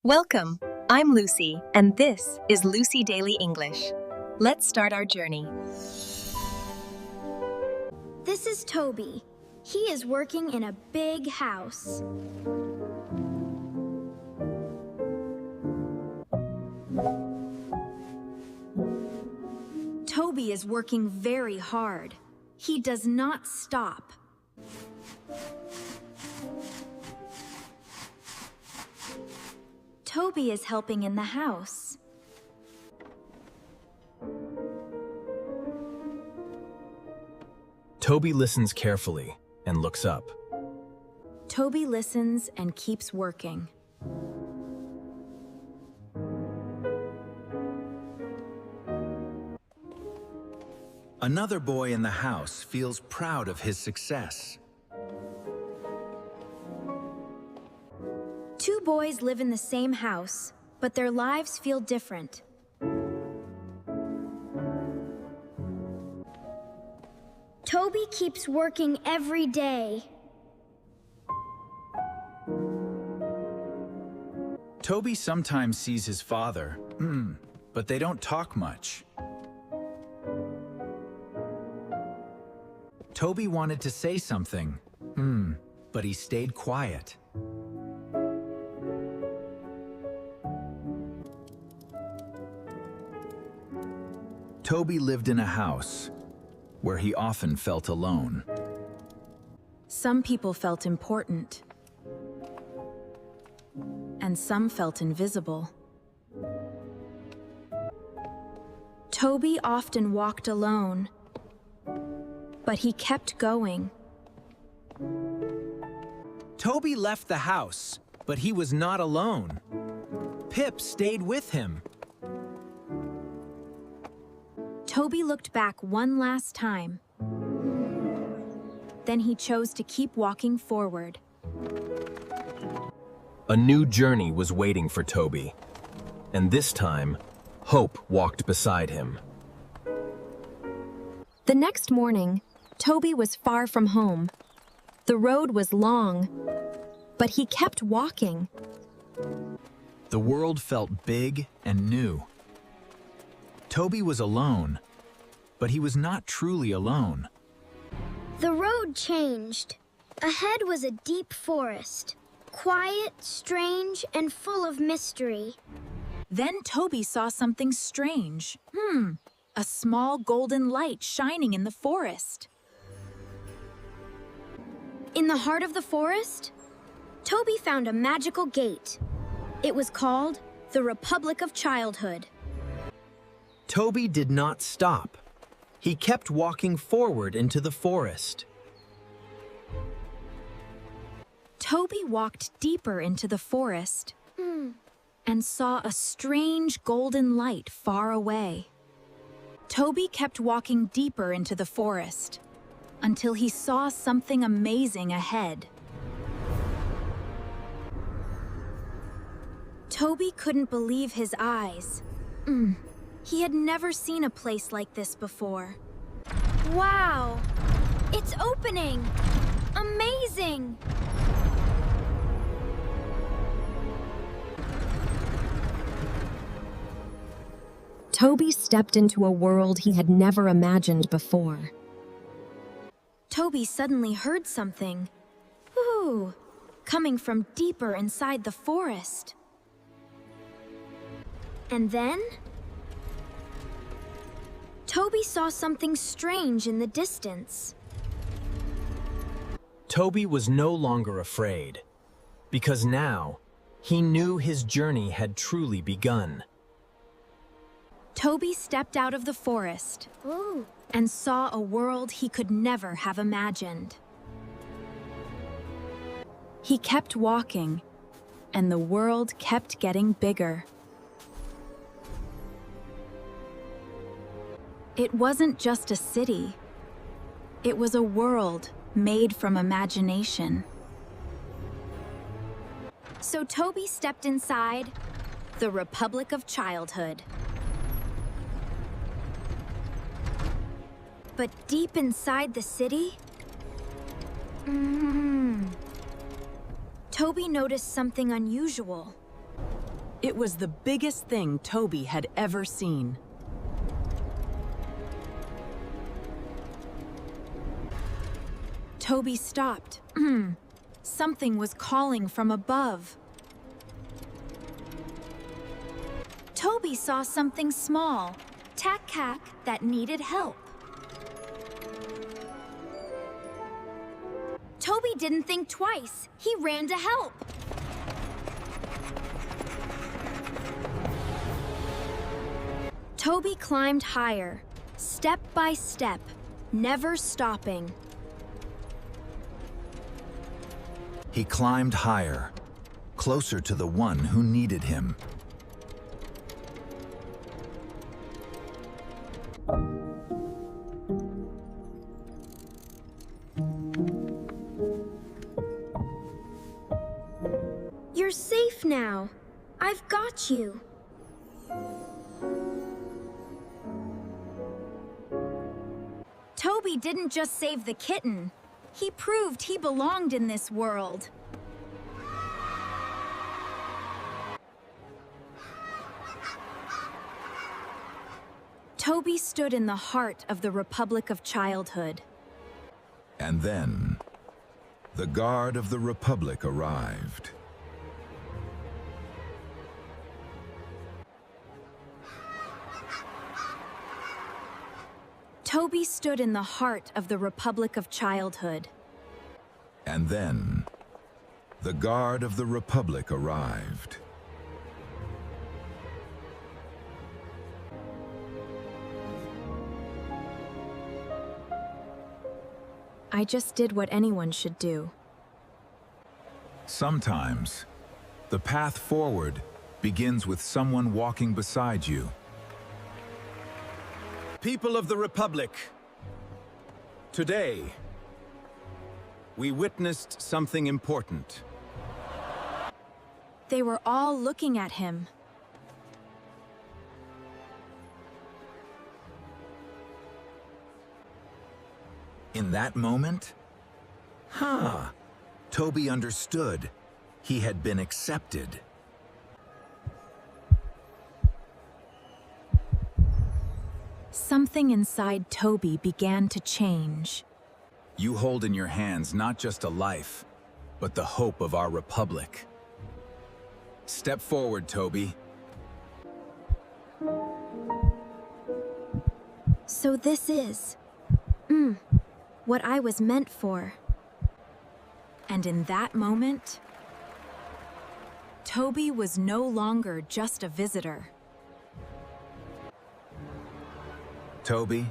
Welcome! I'm Lucy, and this is Lucy Daily English. Let's start our journey. This is Toby. He is working in a big house. Toby is working very hard. He does not stop. Toby is helping in the house. Toby listens carefully and looks up. Toby listens and keeps working. Another boy in the house feels proud of his success. Two boys live in the same house, but their lives feel different. Toby keeps working every day. Toby sometimes sees his father, but they don't talk much. Toby wanted to say something, but he stayed quiet. Toby lived in a house where he often felt alone. Some people felt important, and some felt invisible. Toby often walked alone, but he kept going. Toby left the house, but he was not alone. Pip stayed with him. Toby looked back one last time. Then he chose to keep walking forward. A new journey was waiting for Toby, and this time, Hope walked beside him. The next morning, Toby was far from home. The road was long, but he kept walking. The world felt big and new. Toby was alone, but he was not truly alone. The road changed. Ahead was a deep forest, quiet, strange, and full of mystery. Then Toby saw something strange. A small golden light shining in the forest. In the heart of the forest, Toby found a magical gate. It was called the Republic of Childhood. Toby did not stop. He kept walking forward into the forest. Toby walked deeper into the forest and saw a strange golden light far away. Toby kept walking deeper into the forest until he saw something amazing ahead. Toby couldn't believe his eyes. He had never seen a place like this before. Wow! It's opening! Amazing! Toby stepped into a world he had never imagined before. Toby suddenly heard something. Ooh, coming from deeper inside the forest. And then Toby saw something strange in the distance. Toby was no longer afraid, because now he knew his journey had truly begun. Toby stepped out of the forest and saw a world he could never have imagined. He kept walking, and the world kept getting bigger. It wasn't just a city. It was a world made from imagination. So Toby stepped inside the Republic of Childhood. But deep inside the city, Toby noticed something unusual. It was the biggest thing Toby had ever seen. Toby stopped. Something was calling from above. Toby saw something small, tack-cack, that needed help. Toby didn't think twice. He ran to help. Toby climbed higher, step by step, never stopping. He climbed higher, closer to the one who needed him. You're safe now. I've got you. Toby didn't just save the kitten. He proved he belonged in this world. Toby stood in the heart of the Republic of Childhood. And then, the guard of the Republic arrived. Toby stood in the heart of the Republic of Childhood. And then, the guard of the Republic arrived. I just did what anyone should do. Sometimes, the path forward begins with someone walking beside you. People of the Republic, today, we witnessed something important. They were all looking at him. In that moment, Toby understood. He had been accepted. Something inside Toby began to change. You hold in your hands not just a life, but the hope of our Republic. Step forward, Toby. So this is what I was meant for. And in that moment, Toby was no longer just a visitor. Toby,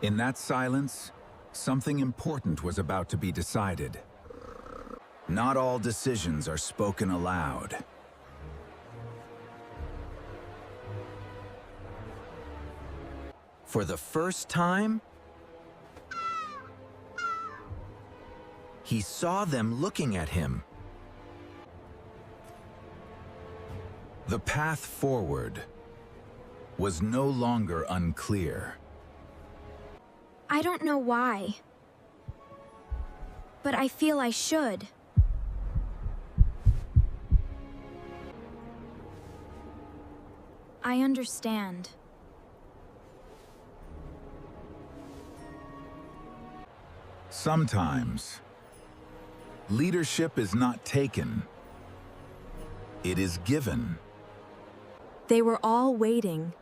in that silence, something important was about to be decided. Not all decisions are spoken aloud. For the first time, He saw them looking at him. The path forward was no longer unclear. I don't know why, but I feel I should. I understand. Sometimes, leadership is not taken, it is given. They were all waiting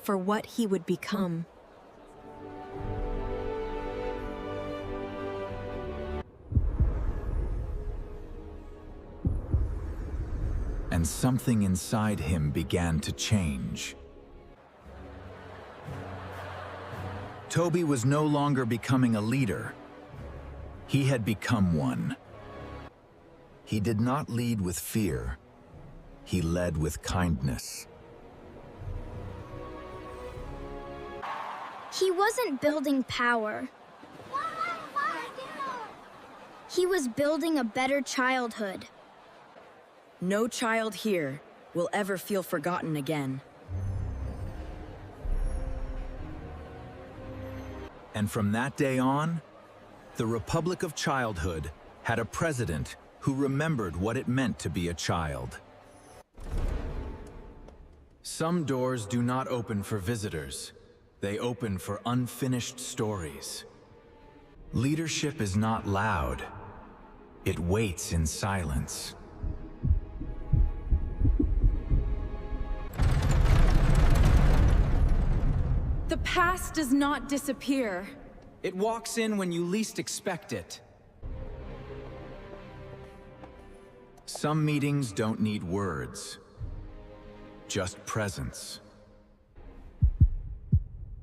for what he would become. And something inside him began to change. Toby was no longer becoming a leader. He had become one. He did not lead with fear. He led with kindness. He wasn't building power. He was building a better childhood. No child here will ever feel forgotten again. And from that day on, the Republic of Childhood had a president who remembered what it meant to be a child. Some doors do not open for visitors. They open for unfinished stories. Leadership is not loud. It waits in silence. The past does not disappear. It walks in when you least expect it. Some meetings don't need words, just presence.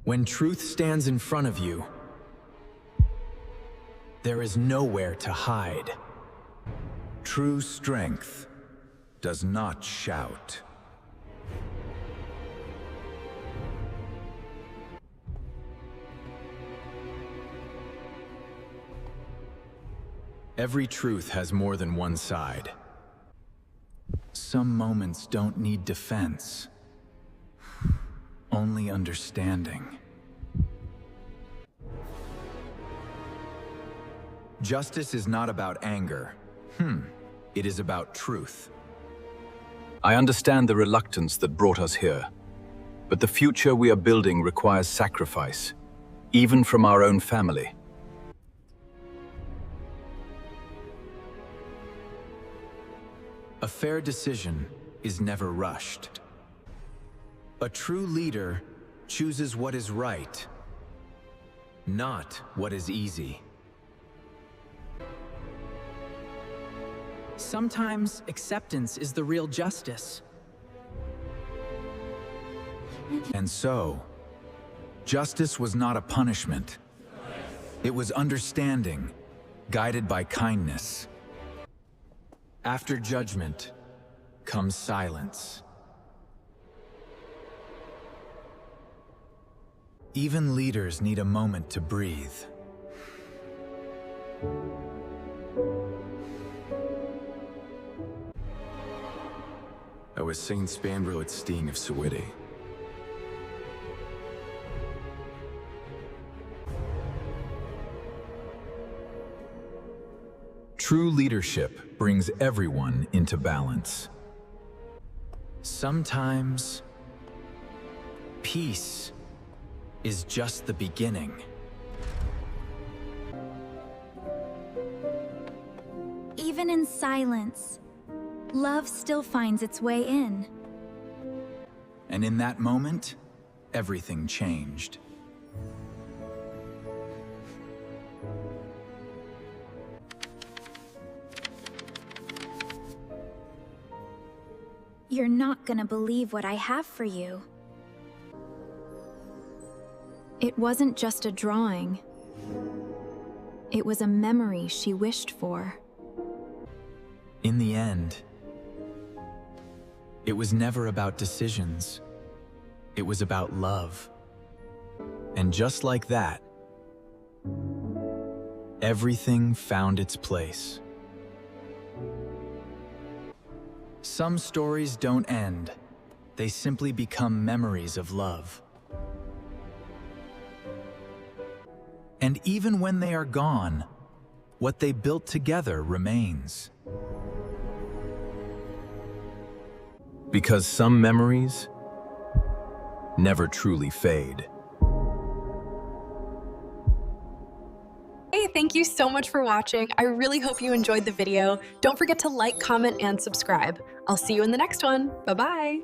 When truth stands in front of you, there is nowhere to hide. True strength does not shout. Every truth has more than one side. Some moments don't need defense, only understanding. Justice is not about anger. It is about truth. I understand the reluctance that brought us here, but the future we are building requires sacrifice, even from our own family. A fair decision is never rushed. A true leader chooses what is right, not what is easy. Sometimes acceptance is the real justice. And so, justice was not a punishment. It was understanding, guided by kindness. After judgment comes silence. Even leaders need a moment to breathe. I was singing Spanbro at Sting of Sawiti. True leadership brings everyone into balance. Sometimes, peace is just the beginning. Even in silence, love still finds its way in. And in that moment, everything changed. You're not gonna believe what I have for you. It wasn't just a drawing. It was a memory she wished for. In the end, it was never about decisions. It was about love. And just like that, everything found its place. Some stories don't end. They simply become memories of love. And even when they are gone, what they built together remains. Because some memories never truly fade. Hey, thank you so much for watching. I really hope you enjoyed the video. Don't forget to like, comment, and subscribe. I'll see you in the next one. Bye-bye.